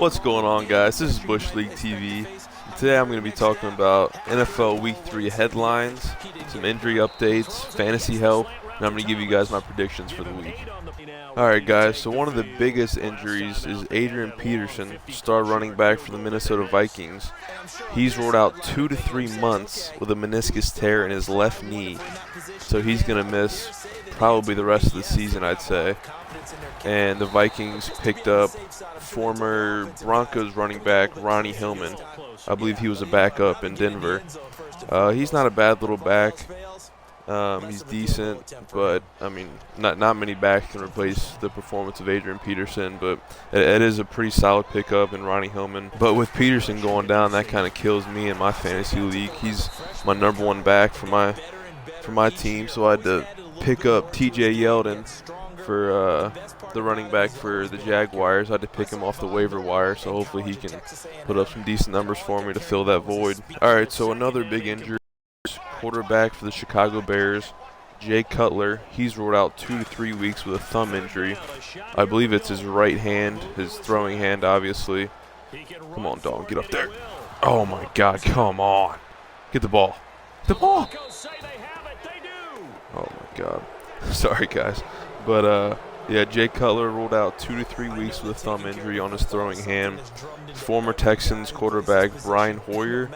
What's going on, guys? This is Bush League TV. Today I'm going to be talking about NFL Week 3 headlines, some injury updates, fantasy help, and I'm going to give you guys my predictions for the week. Alright guys, so one of the biggest injuries is Adrian Peterson, star running back for the Minnesota Vikings. He's ruled out 2 to 3 months with a meniscus tear in his left knee, so he's going to miss probably the rest of the season, I'd say. And the Vikings picked up former Broncos running back Ronnie Hillman. I believe he was a backup in Denver. He's not a bad little back. He's decent, but I mean, not many backs can replace the performance of Adrian Peterson. But it is a pretty solid pickup in Ronnie Hillman. But with Peterson going down, that kind of kills me in my fantasy league. He's my #1 back for my team, so I had to pick up T.J. Yeldon for the running back for the Jaguars. I had to pick him off the waiver wire, so hopefully he can put up some decent numbers for me to fill that void. Alright, so another big injury. Quarterback for the Chicago Bears, Jay Cutler. He's ruled out 2 to 3 weeks with a thumb injury. I believe it's his right hand, his throwing hand, obviously. Come on, dog, get up there. Oh my God, come on. Get the ball. The ball. Oh my God. Sorry, guys. But, yeah, Jay Cutler ruled out 2 to 3 weeks with a thumb injury on his throwing hand. Former Texans quarterback Brian Hoyer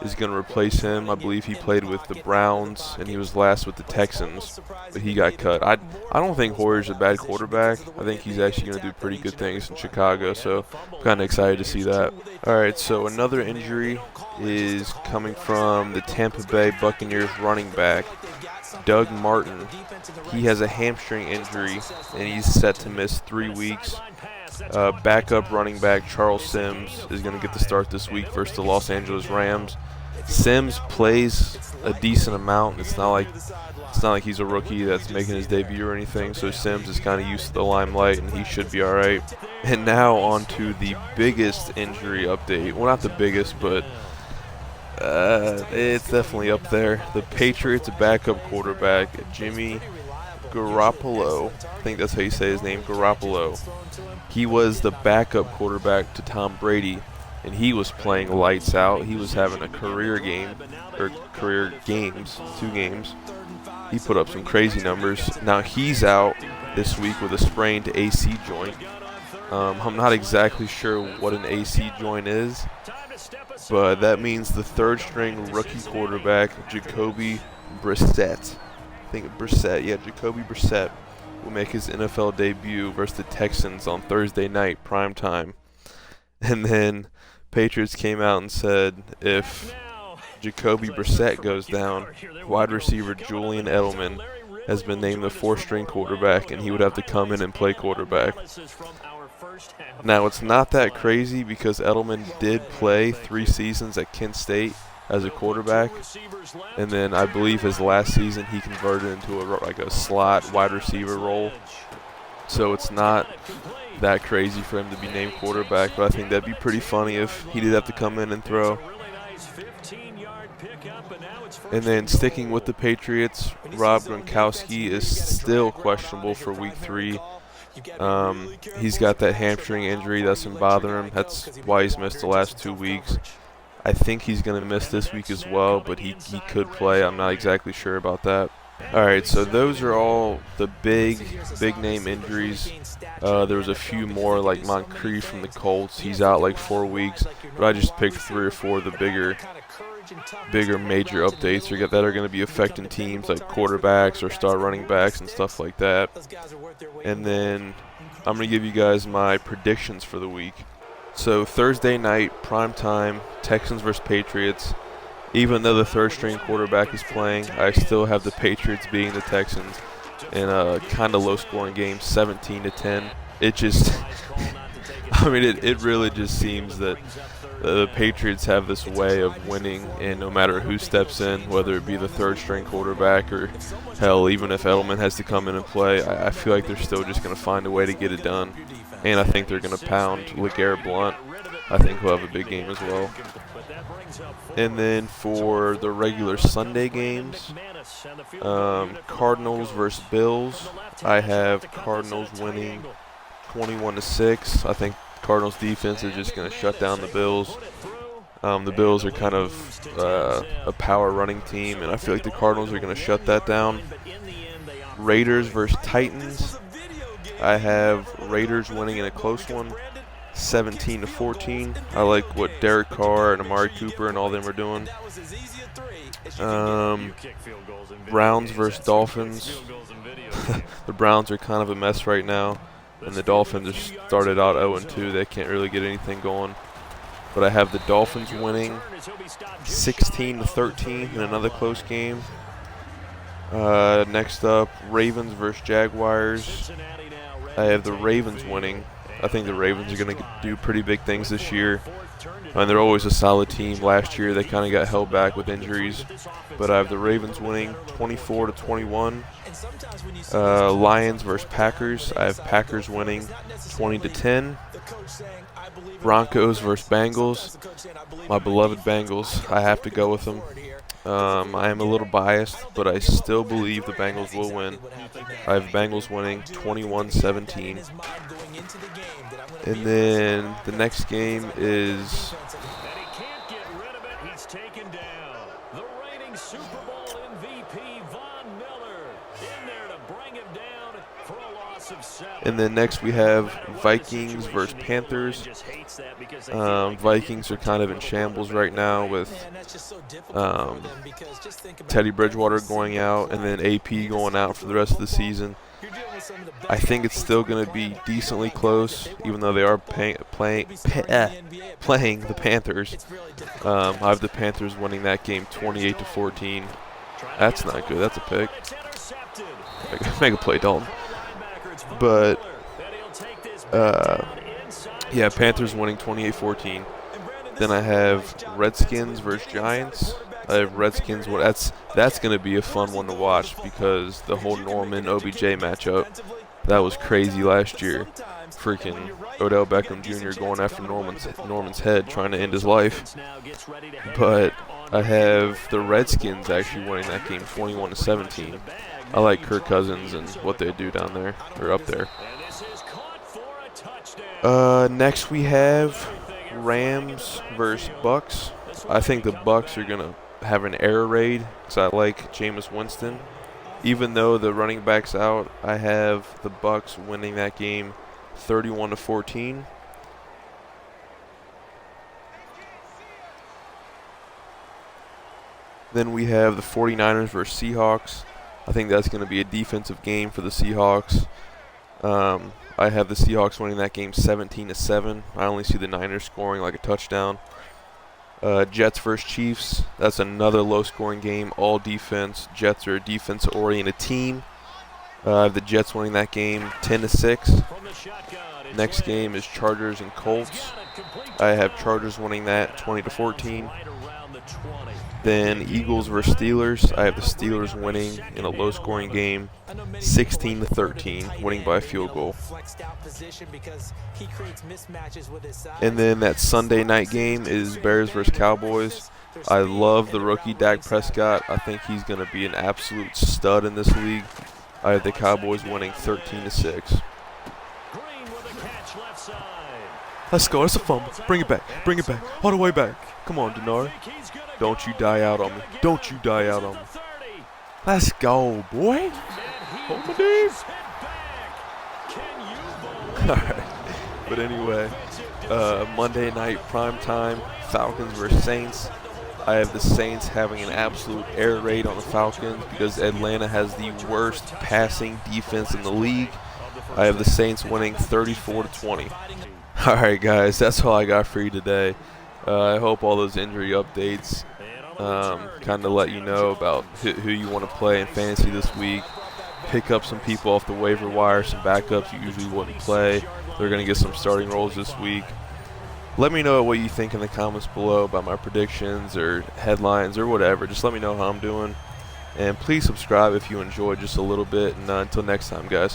is going to replace him. I believe he played with the Browns, and he was last with the Texans, but he got cut. I don't think Hoyer's a bad quarterback. I think he's actually going to do pretty good things in Chicago, so I'm kind of excited to see that. All right, so another injury is coming from the Tampa Bay Buccaneers running back, Doug Martin. He has a hamstring injury, and he's set to miss 3 weeks. Backup running back Charles Sims is going to get the start this week versus the Los Angeles Rams. Sims plays a decent amount. It's not like he's a rookie that's making his debut or anything, so Sims is kind of used to the limelight, and he should be all right. And now on to the biggest injury update. Well, not the biggest, but it's definitely up there. The Patriots backup quarterback, Jimmy Garoppolo. I think that's how you say his name, Garoppolo. He was the backup quarterback to Tom Brady, and he was playing lights out. He was having a career game, or career games, 2 games. He put up some crazy numbers. Now he's out this week with a sprained AC joint. I'm not exactly sure what an AC joint is, but that means the 3rd-string rookie quarterback, Jacoby Brissett. I think Brissett, yeah, Jacoby Brissett will make his NFL debut versus the Texans on Thursday night, prime time. And then Patriots came out and said if Jacoby Brissett goes down, wide receiver Julian Edelman has been named the 4th-string quarterback, and he would have to come in and play quarterback. Now, it's not that crazy because Edelman did play 3 seasons at Kent State as a quarterback, and then I believe his last season he converted into a slot wide receiver role. So it's not that crazy for him to be named quarterback, but I think that'd be pretty funny if he did have to come in and throw. And then sticking with the Patriots, Rob Gronkowski is still questionable for Week 3. He's got that hamstring injury that's been bothering him. That's why he's missed the last 2 weeks. I think he's going to miss this week as well, but he could play. I'm not exactly sure about that. All right, so those are all the big name injuries. There was a few more, like Moncrief from the Colts. He's out like 4 weeks, but I just picked 3 or 4 of the bigger major updates that are going to be affecting teams like quarterbacks or star running backs and stuff like that. And then I'm going to give you guys my predictions for the week. So Thursday night, prime time, Texans versus Patriots. Even though the 3rd-string quarterback is playing, I still have the Patriots beating the Texans in a kind of low-scoring game, 17-10. It just, I mean, it really just seems that the Patriots have this way of winning, and no matter who steps in, whether it be the 3rd-string quarterback or, hell, even if Edelman has to come in and play, I feel like they're still just going to find a way to get it done. And I think they're going to pound LeGarrette Blount. I think he'll have a big game as well. And then for the regular Sunday games, Cardinals versus Bills, I have Cardinals winning 21-6. I think Cardinals defense is just going to shut down the Bills. The Bills are kind of a power running team, and I feel like the Cardinals are going to shut that down. Raiders versus Titans. I have Raiders winning in a close one, 17-14. I like what Derek Carr and Amari Cooper and all them are doing. Browns versus Dolphins. The Browns are kind of a mess right now, and the Dolphins just started out 0-2. They can't really get anything going. But I have the Dolphins winning 16-13 in another close game. Next up, Ravens versus Jaguars. I have the Ravens winning. I think the Ravens are going to do pretty big things this year. And they're always a solid team. Last year they kind of got held back with injuries. But I have the Ravens winning 24-21. Lions versus Packers. I have Packers winning 20-10. Broncos versus Bengals. My beloved Bengals. I have to go with them. I am a little biased, but I still believe the Bengals will win. I have Bengals winning 21-17. And then the next game is next we have Vikings versus Panthers. Vikings are kind of in shambles right now with Teddy Bridgewater going out and then AP going out for the rest of the season. I think it's still going to be decently close, even though they are playing the Panthers. I have the Panthers winning that game 28-14. That's not good. That's a pick. Make a play, Dalton. But yeah, Panthers winning 28-14. Then I have Redskins versus Giants. I have Redskins. That's going to be a fun one to watch because the whole Norman OBJ matchup, that was crazy last year. Freaking Odell Beckham Jr. going after Norman's head, trying to end his life. But I have the Redskins actually winning that game 21-17. I like Kirk Cousins and what they do down there, or up there. Next we have Rams versus Bucks. I think the Bucks are going to have an air raid because I like Jameis Winston. Even though the running back's out, I have the Bucks winning that game 31-14. Then we have the 49ers versus Seahawks. I think that's going to be a defensive game for the Seahawks. I have the Seahawks winning that game 17-7. I only see the Niners scoring like a touchdown. Jets versus Chiefs. That's another low-scoring game, all defense. Jets are a defense-oriented team. I have the Jets winning that game 10-6. Next game is Chargers and Colts. I have Chargers winning that 20-14. Then Eagles versus Steelers. I have the Steelers winning in a low-scoring game, 16-13, winning by a field goal. And then that Sunday night game is Bears versus Cowboys. I love the rookie Dak Prescott. I think he's going to be an absolute stud in this league. I have the Cowboys winning 13-6. Let's go. It's a fumble. Bring it back. Bring it back. All the way back. Come on, Denard. Don't you die out on me. Don't you die out on me. Let's go, boy. Hold my name. All right. But anyway, Monday night prime time, Falcons versus Saints. I have the Saints having an absolute air raid on the Falcons because Atlanta has the worst passing defense in the league. I have the Saints winning 34-20. All right, guys, that's all I got for you today. I hope all those injury updates kind of let you know about who you want to play in fantasy this week. Pick up some people off the waiver wire, some backups you usually wouldn't play. They're going to get some starting roles this week. Let me know what you think in the comments below about my predictions or headlines or whatever. Just let me know how I'm doing. And please subscribe if you enjoyed just a little bit. And until next time, guys.